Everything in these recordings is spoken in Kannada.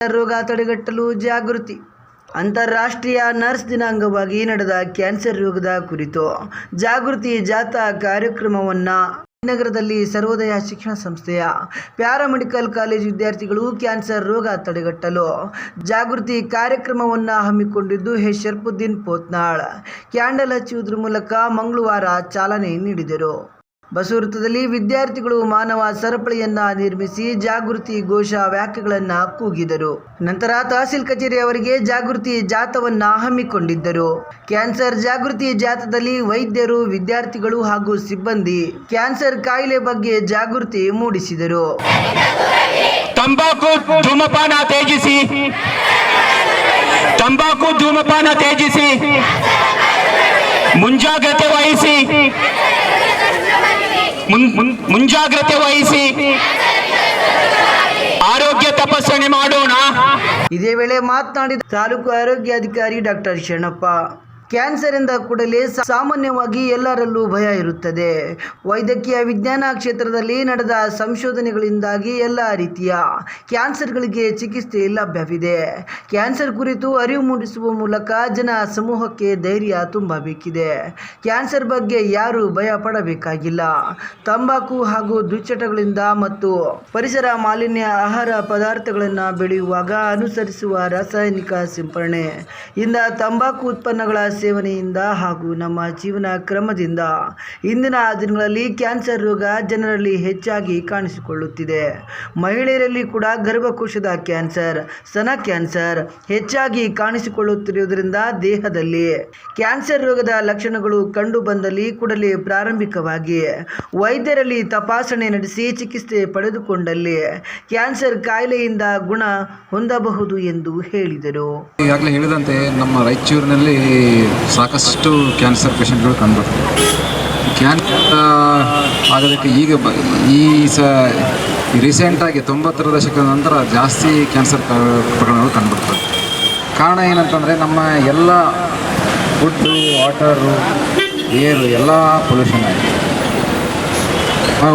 ರೋಗ ತಡೆಗಟ್ಟಲು ಜಾಗೃತಿ. ಅಂತಾರಾಷ್ಟ್ರೀಯ ನರ್ಸ್ ದಿನ ಅಂಗವಾಗಿ ನಡೆದ ಕ್ಯಾನ್ಸರ್ ರೋಗದ ಕುರಿತು ಜಾಗೃತಿ ಜಾಥಾ ಕಾರ್ಯಕ್ರಮವನ್ನು ನಗರದಲ್ಲಿ ಸರ್ವೋದಯ ಶಿಕ್ಷಣ ಸಂಸ್ಥೆಯ ಪ್ಯಾರಾಮೆಡಿಕಲ್ ಕಾಲೇಜು ವಿದ್ಯಾರ್ಥಿಗಳು ಕ್ಯಾನ್ಸರ್ ರೋಗ ತಡೆಗಟ್ಟಲು ಜಾಗೃತಿ ಕಾರ್ಯಕ್ರಮವನ್ನು ಹಮ್ಮಿಕೊಂಡಿದ್ದು ಶರ್ಫುದ್ದೀನ್ ಪೋತ್ನಾಳ್ ಕ್ಯಾಂಡಲ್ ಹಚ್ಚುವುದರ ಮೂಲಕ ಮಂಗಳವಾರ ಚಾಲನೆ ನೀಡಿದರು. ಬಸ್ ವೃತ್ತದಲ್ಲಿ ವಿದ್ಯಾರ್ಥಿಗಳು ಮಾನವ ಸರಪಳಿಯನ್ನ ನಿರ್ಮಿಸಿ ಜಾಗೃತಿ ಘೋಷ ವಾಕ್ಯಗಳನ್ನು ಕೂಗಿದರು. ನಂತರ ತಹಸೀಲ್ ಕಚೇರಿಯವರೆಗೆ ಜಾಗೃತಿ ಜಾಥಾವನ್ನ ಹಮ್ಮಿಕೊಂಡಿದ್ದರು. ಕ್ಯಾನ್ಸರ್ ಜಾಗೃತಿ ಜಾಥಾದಲ್ಲಿ ವೈದ್ಯರು, ವಿದ್ಯಾರ್ಥಿಗಳು ಹಾಗೂ ಸಿಬ್ಬಂದಿ ಕ್ಯಾನ್ಸರ್ ಕಾಯಿಲೆ ಬಗ್ಗೆ ಜಾಗೃತಿ ಮೂಡಿಸಿದರು. ತಂಬಾಕು ಧೂಮಪಾನ ತ್ಯಜಿಸಿ ಮುಂಜಾಗ್ರತೆ ವಹಿಸಿ ಆರೋಗ್ಯ ತಪಾಸಣೆ ಮಾಡೋಣ. ಇದೇ ವೇಳೆ ಮಾತನಾಡಿದ ತಾಲೂಕು ಆರೋಗ್ಯಾಧಿಕಾರಿ ಡಾಕ್ಟರ್ ಶರಣಪ್ಪ, ಕ್ಯಾನ್ಸರ್ ಎಂದ ಕೂಡಲೇ ಸಾಮಾನ್ಯವಾಗಿ ಎಲ್ಲರಲ್ಲೂ ಭಯ ಇರುತ್ತದೆ. ವೈದ್ಯಕೀಯ ವಿಜ್ಞಾನ ಕ್ಷೇತ್ರದಲ್ಲಿ ನಡೆದ ಸಂಶೋಧನೆಗಳಿಂದಾಗಿ ಎಲ್ಲ ರೀತಿಯ ಕ್ಯಾನ್ಸರ್ಗಳಿಗೆ ಚಿಕಿತ್ಸೆ ಲಭ್ಯವಿದೆ. ಕ್ಯಾನ್ಸರ್ ಕುರಿತು ಅರಿವು ಮೂಡಿಸುವ ಮೂಲಕ ಜನ ಸಮೂಹಕ್ಕೆ ಧೈರ್ಯ ತುಂಬಬೇಕಿದೆ. ಕ್ಯಾನ್ಸರ್ ಬಗ್ಗೆ ಯಾರೂ ಭಯ ಪಡಬೇಕಾಗಿಲ್ಲ. ತಂಬಾಕು ಹಾಗೂ ದುಶ್ಚಟಗಳಿಂದ ಮತ್ತು ಪರಿಸರ ಮಾಲಿನ್ಯ ಆಹಾರ ಪದಾರ್ಥಗಳನ್ನು ಬೆಳೆಯುವಾಗ ಅನುಸರಿಸುವ ರಾಸಾಯನಿಕ ಸಿಂಪರಣೆ ಇಂದ ತಂಬಾಕು ಉತ್ಪನ್ನಗಳ ಸೇವನೆಯಿಂದ ಹಾಗೂ ನಮ್ಮ ಜೀವನ ಕ್ರಮದಿಂದ ಇಂದಿನ ದಿನಗಳಲ್ಲಿ ಕ್ಯಾನ್ಸರ್ ರೋಗ ಜನರಲ್ಲಿ ಹೆಚ್ಚಾಗಿ ಕಾಣಿಸಿಕೊಳ್ಳುತ್ತಿದೆ. ಮಹಿಳೆಯರಲ್ಲಿ ಕೂಡ ಗರ್ಭಕೋಶದ ಕ್ಯಾನ್ಸರ್, ಸ್ತನ ಕ್ಯಾನ್ಸರ್ ಹೆಚ್ಚಾಗಿ ಕಾಣಿಸಿಕೊಳ್ಳುತ್ತಿರುವುದರಿಂದ ದೇಹದಲ್ಲಿ ಕ್ಯಾನ್ಸರ್ ರೋಗದ ಲಕ್ಷಣಗಳು ಕಂಡು ಬಂದಲ್ಲಿ ಕೂಡಲೇ ಪ್ರಾರಂಭಿಕವಾಗಿ ವೈದ್ಯರಲ್ಲಿ ತಪಾಸಣೆ ನಡೆಸಿ ಚಿಕಿತ್ಸೆ ಪಡೆದುಕೊಂಡಲ್ಲಿ ಕ್ಯಾನ್ಸರ್ ಕಾಯಿಲೆಯಿಂದ ಗುಣ ಹೊಂದಬಹುದು ಎಂದು ಹೇಳಿದರು. ಈಗಾಗಲೇ ಹೇಳಿದಂತೆ ನಮ್ಮ ರಾಯಚೂರಿನಲ್ಲಿ ಸಾಕಷ್ಟು ಕ್ಯಾನ್ಸರ್ ಪೇಷಂಟ್ಗಳು ಕಂಡುಬರ್ತವೆ. ಕ್ಯಾನ್ಸರ್ ಆಗೋದಕ್ಕೆ ಈಗ ರೀಸೆಂಟಾಗಿ 90ರ ದಶಕದ ನಂತರ ಜಾಸ್ತಿ ಕ್ಯಾನ್ಸರ್ ಪ್ರಕರಣಗಳು ಕಂಡುಬರ್ತವೆ. ಕಾರಣ ಏನಂತಂದರೆ ನಮ್ಮ ಎಲ್ಲ ಫುಡ್ಡು, ವಾಟರು, ಏರು ಎಲ್ಲ ಪೊಲ್ಯೂಷನ್ ಆಗಿದೆ.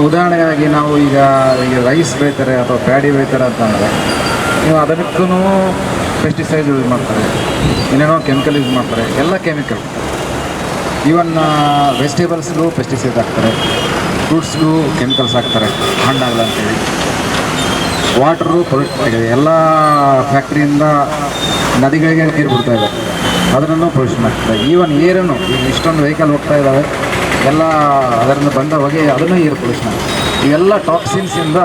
ಉದಾಹರಣೆಗಾಗಿ ನಾವು ಈಗ ರೈಸ್ ಬೆಳೀತಾರೆ ಅಥವಾ ಪ್ಯಾಡಿ ಬೆಳೀತಾರೆ ಅಂತಂದರೆ ನೀವು ಅದಕ್ಕೂ ಪೆಸ್ಟಿಸೈಡ್ ಯೂಸ್ ಮಾಡ್ತಾರೆ, ಏನೇನೋ ಕೆಮಿಕಲ್ ಯೂಸ್ ಮಾಡ್ತಾರೆ, ಎಲ್ಲ ಕೆಮಿಕಲ್. ಈವನ್ ವೆಜಿಟೇಬಲ್ಸ್ಗೂ ಪೆಸ್ಟಿಸೈಡ್ ಹಾಕ್ತಾರೆ, ಫ್ರೂಟ್ಸ್ಗೂ ಕೆಮಿಕಲ್ಸ್ ಹಾಕ್ತಾರೆ ಹಣ್ಣಾಗಲ್ಲ ಅಂತೇಳಿ. ವಾಟರು ಪೊಲ್ಯೂಟ್ ಆಗಿದೆ, ಎಲ್ಲ ಫ್ಯಾಕ್ಟ್ರಿಯಿಂದ ನದಿಗಳಿಗೆ ನೀರು ಬಿಡ್ತಾ ಇದೆ, ಅದನ್ನು ಪೊಲ್ಯೂಷನ್ ಆಗ್ತದೆ. ಈವನ್ ಏರನ್ನು ಈಗ ಇಷ್ಟೊಂದು ವೆಹಿಕಲ್ ಹೋಗ್ತಾ ಇದ್ದಾವೆ, ಎಲ್ಲ ಅದರಿಂದ ಬಂದ ಹೊಗೆ ಅದನ್ನು ಏರ್ ಪೊಲ್ಯೂಷನ್ ಆಗುತ್ತೆ. ಇವೆಲ್ಲ ಟಾಕ್ಸಿನ್ಸಿಂದ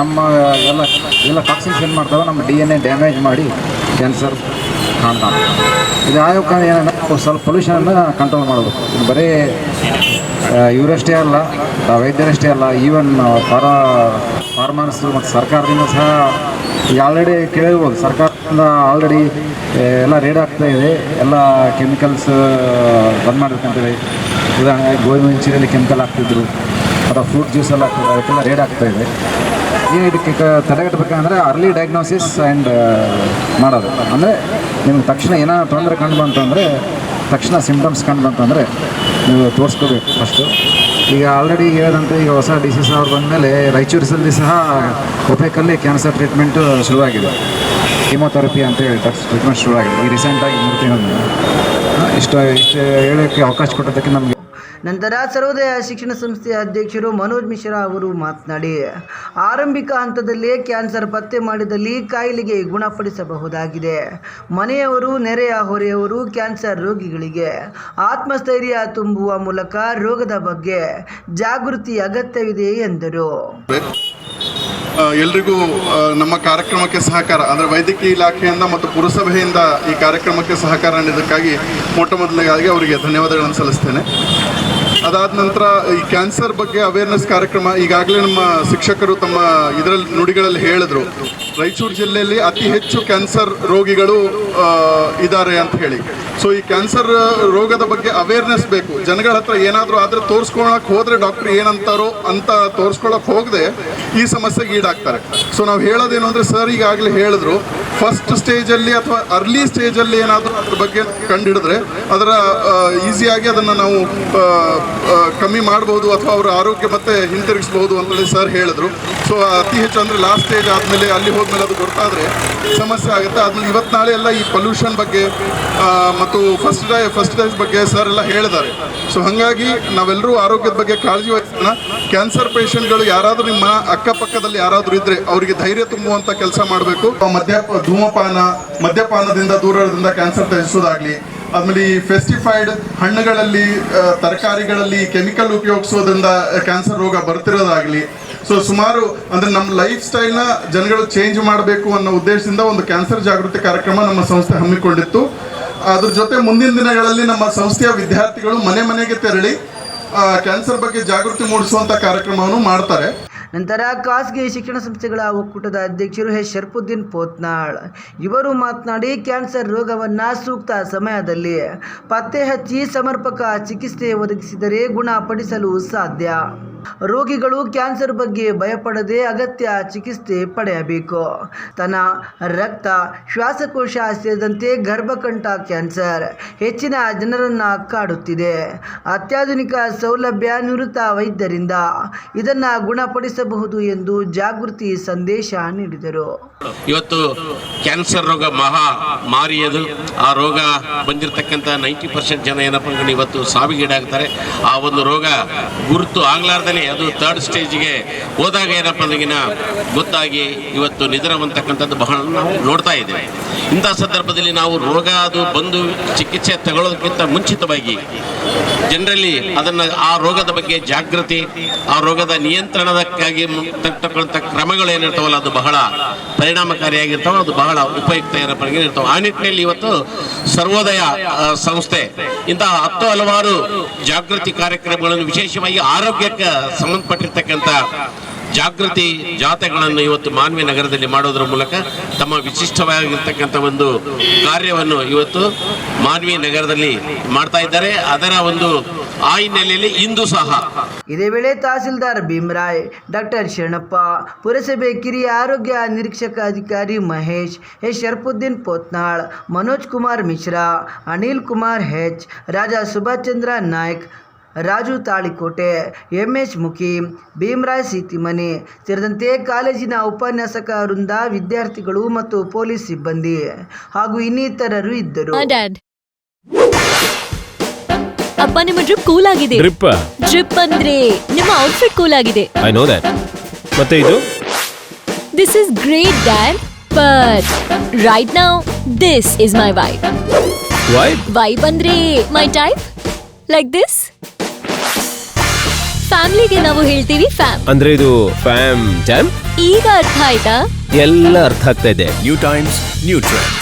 ನಮ್ಮ ಎಲ್ಲ ಟಾಕ್ಸಿನ್ಸ್ ಏನು ಮಾಡ್ತಾವೆ, ನಮ್ಮ DNA ಡ್ಯಾಮೇಜ್ ಮಾಡಿ ಕ್ಯಾನ್ಸರ್ ಕಾಣ್ತಾವೆ. ಇದು ಆಗೋಕ್ಕೆ ಏನಂದರೆ ಸ್ವಲ್ಪ ಪೊಲ್ಯೂಷನನ್ನು ಕಂಟ್ರೋಲ್ ಮಾಡಬೇಕು. ಇದು ಬರೀ ಇವರಷ್ಟೇ ಅಲ್ಲ, ವೈದ್ಯರಷ್ಟೇ ಅಲ್ಲ, ಈವನ್ ಫಾರ್ಮರ್ಸು ಮತ್ತು ಸರ್ಕಾರದಿಂದ ಸಹ ಈಗ ಆಲ್ರೆಡಿ ಕೇಳಿರ್ಬೋದು, ಸರ್ಕಾರದಿಂದ ಆಲ್ರೆಡಿ ಎಲ್ಲ ರೇಡ್ ಆಗ್ತಾ ಇದೆ, ಎಲ್ಲ ಕೆಮಿಕಲ್ಸ್ ಬಂದ್ ಮಾಡಬೇಕಂತೇಳಿ. ಉದಾಹರಣೆಗೆ ಗೋಧಿ ಮಂಚೂರಿಯಲ್ಲಿ ಕೆಮಿಕಲ್ ಹಾಕ್ತಿದ್ರು ಅಥವಾ ಫ್ರೂಟ್ ಜ್ಯೂಸಲ್ಲಿ ಆಗ್ತದೆ, ಅದಕ್ಕೆಲ್ಲ ರೇಡ್ ಆಗ್ತಾ ಇದೆ. ಏನು ಇದಕ್ಕೆ ತಡೆಗಟ್ಟಬೇಕಂದ್ರೆ ಅರ್ಲಿ ಡಯಾಗ್ನೋಸಿಸ್ ಆ್ಯಂಡ್ ಮಾಡೋದು. ಅಂದರೆ ನಿಮ್ಗೆ ತಕ್ಷಣ ಏನೋ ತೊಂದರೆ ಕಂಡು ಬಂತಂದರೆ, ತಕ್ಷಣ ಸಿಂಪ್ಟಮ್ಸ್ ಕಂಡು ಬಂತಂದರೆ ನೀವು ತೋರಿಸ್ಕೋಬೇಕು ಫಸ್ಟು. ಈಗ ಆಲ್ರೆಡಿ ಹೇಳಿದಂತೆ ಈಗ ಹೊಸ ಡಿಸೀಸ್ ಅವ್ರು ಬಂದಮೇಲೆ ರಾಯಚೂರಿನಲ್ಲಿ ಸಹ ಒಪೇಕಲ್ಲಿ ಕ್ಯಾನ್ಸರ್ ಟ್ರೀಟ್ಮೆಂಟು ಶುರುವಾಗಿದೆ. ಕೀಮೋಥೆರಪಿ ಅಂತೇಳಿ ಟ್ರೀಟ್ಮೆಂಟ್ ಶುರುವಾಗಿದೆ ಈ ರೀಸೆಂಟಾಗಿ 3 ತಿಂಗಳು. ಇಷ್ಟು ಹೇಳೋಕ್ಕೆ ಅವಕಾಶ ಕೊಟ್ಟೋದಕ್ಕೆ ನಮಗೆ. ನಂತರ ಸರ್ವೋದಯ ಶಿಕ್ಷಣ ಸಂಸ್ಥೆಯ ಅಧ್ಯಕ್ಷರು ಮನೋಜ್ ಮಿಶ್ರಾ ಅವರು ಮಾತನಾಡಿ, ಆರಂಭಿಕ ಹಂತದಲ್ಲೇ ಕ್ಯಾನ್ಸರ್ ಪತ್ತೆ ಮಾಡಿದಲ್ಲಿ ಕಾಯಿಲೆಗೆ ಗುಣಪಡಿಸಬಹುದಾಗಿದೆ. ಮನೆಯವರು, ನೆರೆಯ ಹೊರೆಯವರು ಕ್ಯಾನ್ಸರ್ ರೋಗಿಗಳಿಗೆ ಆತ್ಮಸ್ಥೈರ್ಯ ತುಂಬುವ ಮೂಲಕ ರೋಗದ ಬಗ್ಗೆ ಜಾಗೃತಿ ಅಗತ್ಯವಿದೆ ಎಂದರು. ಎಲ್ರಿಗೂ ನಮ್ಮ ಕಾರ್ಯಕ್ರಮಕ್ಕೆ ಸಹಕಾರ ಅಂದರೆ ವೈದ್ಯಕೀಯ ಇಲಾಖೆಯಿಂದ ಮತ್ತು ಪುರಸಭೆಯಿಂದ ಈ ಕಾರ್ಯಕ್ರಮಕ್ಕೆ ಸಹಕಾರ ನೀಡಿದ್ದಕ್ಕಾಗಿ ಮೊದಲಿಗೆ ಅವರಿಗೆ ಧನ್ಯವಾದಗಳನ್ನು ಸಲ್ಲಿಸ್ತೇನೆ. ಅದಾದ ನಂತರ ಈ ಕ್ಯಾನ್ಸರ್ ಬಗ್ಗೆ ಅವೇರ್ನೆಸ್ ಕಾರ್ಯಕ್ರಮ ಈಗಾಗಲೇ ನಮ್ಮ ಶಿಕ್ಷಕರು ತಮ್ಮ ಇದರಲ್ಲಿ ನುಡಿಗಳಲ್ಲಿ ಹೇಳಿದ್ರು, ರಾಯಚೂರು ಜಿಲ್ಲೆಯಲ್ಲಿ ಅತಿ ಹೆಚ್ಚು ಕ್ಯಾನ್ಸರ್ ರೋಗಿಗಳು ಇದ್ದಾರೆ ಅಂತ ಹೇಳಿ. ಸೊ ಈ ಕ್ಯಾನ್ಸರ್ ರೋಗದ ಬಗ್ಗೆ ಅವೇರ್ನೆಸ್ ಬೇಕು. ಜನಗಳ ಹತ್ರ ಏನಾದರೂ ಆದರೆ ತೋರಿಸ್ಕೊಳಕ್ಕೆ ಹೋದರೆ ಡಾಕ್ಟ್ರ್ ಏನಂತಾರೋ ಅಂತ ತೋರಿಸ್ಕೊಳಕ್ಕೆ ಹೋಗದೆ ಈ ಸಮಸ್ಯೆಗೆ ಈಡಾಗ್ತಾರೆ. ಸೊ ನಾವು ಹೇಳೋದೇನು ಅಂದರೆ, ಸರ್ ಈಗಾಗಲೇ ಹೇಳಿದ್ರು, ಫಸ್ಟ್ ಸ್ಟೇಜಲ್ಲಿ ಅಥವಾ ಅರ್ಲಿ ಸ್ಟೇಜಲ್ಲಿ ಏನಾದರೂ ಅದ್ರ ಬಗ್ಗೆ ಕಂಡುಹಿಡಿದ್ರೆ ಅದರ ಈಸಿಯಾಗಿ ಅದನ್ನು ನಾವು ಕಮ್ಮಿ ಮಾಡ್ಬೋದು ಅಥವಾ ಅವರ ಆರೋಗ್ಯ ಮತ್ತೆ ಹಿಂತಿರುಗಿಸ್ಬೋದು ಅಂತೇಳಿ ಸರ್ ಹೇಳಿದ್ರು. ಸೊ ಅತಿ ಹೆಚ್ಚು ಅಂದರೆ ಲಾಸ್ಟ್ ಸ್ಟೇಜ್ ಆದಮೇಲೆ ಅಲ್ಲಿ ಹೋದ್ಮೇಲೆ ಅದು ಗೊತ್ತಾದರೆ ಸಮಸ್ಯೆ ಆಗುತ್ತೆ. ಆದ್ಮೇಲೆ ಇವತ್ತು ನಾಳೆ ಎಲ್ಲ ಈ ಪೊಲ್ಯೂಷನ್ ಬಗ್ಗೆ ಮತ್ತು ಫಸ್ಟ್ ಡೇಸ್ ಬಗ್ಗೆ ಸರ್ ಎಲ್ಲ ಹೇಳಿದ್ದಾರೆ. ಸೊ ಹಾಗಾಗಿ ನಾವೆಲ್ಲರೂ ಆರೋಗ್ಯದ ಬಗ್ಗೆ ಕಾಳಜಿ ವಹಿಸೋಣ. ಕ್ಯಾನ್ಸರ್ ಪೇಷಂಟ್ಗಳು ಯಾರಾದರೂ ನಿಮ್ಮ ಅಕ್ಕಪಕ್ಕದಲ್ಲಿ ಯಾರಾದರೂ ಇದ್ದರೆ ಅವರಿಗೆ ಧೈರ್ಯ ತುಂಬುವಂಥ ಕೆಲಸ ಮಾಡಬೇಕು. ಮದ್ಯಪಾನದಿಂದ ದೂರದಿಂದ ಕ್ಯಾನ್ಸರ್ ತ್ಯಜಿಸೋದಾಗಲಿ, ಆಮೇಲೆ ಈ ಫೆಸ್ಟಿಫೈಡ್ ಹಣ್ಣುಗಳಲ್ಲಿ ತರಕಾರಿಗಳಲ್ಲಿ ಕೆಮಿಕಲ್ ಉಪಯೋಗಿಸೋದ್ರಿಂದ ಕ್ಯಾನ್ಸರ್ ರೋಗ ಬರ್ತಿರೋದಾಗಲಿ. ಸೊ ಸುಮಾರು ಅಂದರೆ ನಮ್ಮ ಲೈಫ್ ಸ್ಟೈಲ್ನ ಜನಗಳು ಚೇಂಜ್ ಮಾಡಬೇಕು ಅನ್ನೋ ಉದ್ದೇಶದಿಂದ ಒಂದು ಕ್ಯಾನ್ಸರ್ ಜಾಗೃತಿ ಕಾರ್ಯಕ್ರಮ ನಮ್ಮ ಸಂಸ್ಥೆ ಹಮ್ಮಿಕೊಂಡಿತ್ತು. ಅದ್ರ ಜೊತೆ ಮುಂದಿನ ದಿನಗಳಲ್ಲಿ ನಮ್ಮ ಸಂಸ್ಥೆಯ ವಿದ್ಯಾರ್ಥಿಗಳು ಮನೆ ಮನೆಗೆ ತೆರಳಿ ಕ್ಯಾನ್ಸರ್ ಬಗ್ಗೆ ಜಾಗೃತಿ ಮೂಡಿಸುವಂಥ ಕಾರ್ಯಕ್ರಮವನ್ನು ಮಾಡ್ತಾರೆ. ನಂತರ ಖಾಸಗಿ ಶಿಕ್ಷಣ ಸಂಸ್ಥೆಗಳ ಒಕ್ಕೂಟದ ಅಧ್ಯಕ್ಷರು ಶರ್ಪುದ್ದೀನ್ ಪೋತ್ನಾಳ್ ಇವರು ಮಾತನಾಡಿ, ಕ್ಯಾನ್ಸರ್ ರೋಗವನ್ನು ಸೂಕ್ತ ಸಮಯದಲ್ಲಿ ಪತ್ತೆ ಹಚ್ಚಿ ಸಮರ್ಪಕ ಚಿಕಿತ್ಸೆ ಒದಗಿಸಿದರೆ ಗುಣಪಡಿಸಲು ಸಾಧ್ಯ. ರೋಗಿಗಳು ಕ್ಯಾನ್ಸರ್ ಬಗ್ಗೆ ಭಯಪಡದೆ ಅಗತ್ಯ ಚಿಕಿತ್ಸೆ ಪಡೆಯಬೇಕು. ಸ್ತನ, ರಕ್ತ, ಶ್ವಾಸಕೋಶ ಸೇರಿದಂತೆ ಗರ್ಭಕಂಠ ಕ್ಯಾನ್ಸರ್ ಹೆಚ್ಚಿನ ಜನರನ್ನು ಕಾಡುತ್ತಿದೆ. ಅತ್ಯಾಧುನಿಕ ಸೌಲಭ್ಯ, ನಿವೃತ್ತ ವೈದ್ಯರಿಂದ ಇದನ್ನು ಗುಣಪಡಿಸಬಹುದು ಎಂದು ಜಾಗೃತಿ ಸಂದೇಶ ನೀಡಿದರು. ಇವತ್ತು ಕ್ಯಾನ್ಸರ್ ರೋಗ ಮಹಾ ಮಾರಿಯದು. ಆ ರೋಗ ಬಂದಿರತಕ್ಕಂಥ 90% ಜನ ಏನಪ್ಪ ಅಂದ್ರೆ ಇವತ್ತು ಸಾವಿಗೀಡಾಗ್ತಾರೆ. ಆ ಒಂದು ರೋಗ ಗುರುತು ಆಗ್ಲಾರ್ದೇ ಅದು 3rd ಸ್ಟೇಜ್ಗೆ ಹೋದಾಗ ಏನಪ್ಪ ಅಂದ್ರಿಗಿನ ಗೊತ್ತಾಗಿ ಇವತ್ತು ನಿಧನವಂತಕ್ಕಂಥದ್ದು ಬಹಳ ನಾವು ನೋಡ್ತಾ ಇದ್ದೇವೆ. ಇಂಥ ಸಂದರ್ಭದಲ್ಲಿ ನಾವು ರೋಗ ಅದು ಬಂದು ಚಿಕಿತ್ಸೆ ತಗೊಳ್ಳೋದಕ್ಕಿಂತ ಮುಂಚಿತವಾಗಿ ಜನರಲ್ಲಿ ಅದನ್ನು ಆ ರೋಗದ ಬಗ್ಗೆ ಜಾಗೃತಿ, ಆ ರೋಗದ ನಿಯಂತ್ರಣದಕ್ಕಾಗಿ ತಗೊಳ್ಳುವಂಥ ಕ್ರಮಗಳೇನಿರ್ತಾವಲ್ಲ ಅದು ಬಹಳ ಪರಿಣಾಮಕಾರಿಯಾಗಿರ್ತಾವೆ, ಅದು ಬಹಳ ಉಪಯುಕ್ತ ಇರ್ತಾವೆ. ಆ ನಿಟ್ಟಿನಲ್ಲಿ ಇವತ್ತು ಸರ್ವೋದಯ ಸಂಸ್ಥೆ ಇಂತಹ 10 ಹಲವಾರು ಜಾಗೃತಿ ಕಾರ್ಯಕ್ರಮಗಳನ್ನು ವಿಶೇಷವಾಗಿ ಆರೋಗ್ಯಕ್ಕೆ ಸಂಬಂಧಪಟ್ಟಿರ್ತಕ್ಕಂಥ ಜಾಗೃತಿ ಜಾಥಾಗಳನ್ನು ಇವತ್ತು ಮಾನ್ವಿ ನಗರದಲ್ಲಿ ಮಾಡೋದ್ರ ಮೂಲಕ ತಮ್ಮ ವಿಶಿಷ್ಟವಾಗಿರ್ತಕ್ಕಂಥ ಒಂದು ಕಾರ್ಯವನ್ನು ಇವತ್ತು ಮಾನ್ವಿ ನಗರದಲ್ಲಿ ಮಾಡ್ತಾ ಇದ್ದಾರೆ. ಅದರ ಒಂದು ಆ ಹಿನ್ನೆಲೆಯಲ್ಲಿ ಇಂದು ಸಹ ಇದೇ ವೇಳೆ ತಹಸೀಲ್ದಾರ್ ಭೀಮರಾಯ್, ಡಾಕ್ಟರ್ ಶರಣಪ್ಪ, ಪುರಸಭೆ ಕಿರಿಯ ಆರೋಗ್ಯ ನಿರೀಕ್ಷಕ ಅಧಿಕಾರಿ ಮಹೇಶ್, ಶರ್ಪುದ್ದೀನ್ ಪೋತ್ನಾಳ್, ಮನೋಜ್ ಕುಮಾರ್ ಮಿಶ್ರಾ, ಅನಿಲ್ ಕುಮಾರ್ ಹೆಚ್, ರಾಜಾ ಸುಭಾಷ್ ಚಂದ್ರ ನಾಯ್ಕ್, ರಾಜು ತಾಳಿಕೋಟೆ, MS ಮುಖಿ, ಭೀಮರಾಯ್ ಸೀತಿಮನಿ ಸೇರಿದಂತೆ ಕಾಲೇಜಿನ ಉಪನ್ಯಾಸಕ ವೃಂದ, ವಿದ್ಯಾರ್ಥಿಗಳು ಮತ್ತು ಪೊಲೀಸ್ ಸಿಬ್ಬಂದಿ ಹಾಗೂ ಇನ್ನಿತರರು ಇದ್ದರು. ಅಪ್ಪ, ನಿಮ್ಮ ಡ್ರಿಪ್ ಕೂಲ್ ಆಗಿದೆ. ಡ್ರಿಪ್ ಅಂದ್ರೆ ನಿಮ್ಮ ಔಟ್ಫಿಟ್ ಕೂಲ್ ಆಗಿದೆ. I know that. ಮತ್ತೆ ಇದು this is great dad, but right now this is my vibe. Vibe ಅಂದ್ರೆ ಮೈ ಟೈಪ್, ಲೈಕ್ ದಿಸ್. ಫ್ಯಾಮಿಲಿಗೆ ನಾವು ಹೇಳ್ತೀವಿ ಫ್ಯಾಮ್. ಅಂದ್ರೆ ಇದು ಫ್ಯಾಮ್ ಜಾಮ್. ಈಗ ಅರ್ಥ ಆಯ್ತಾ? ಎಲ್ಲ ಅರ್ಥ ಆಗ್ತಾ ಇದೆ. New times, new trends.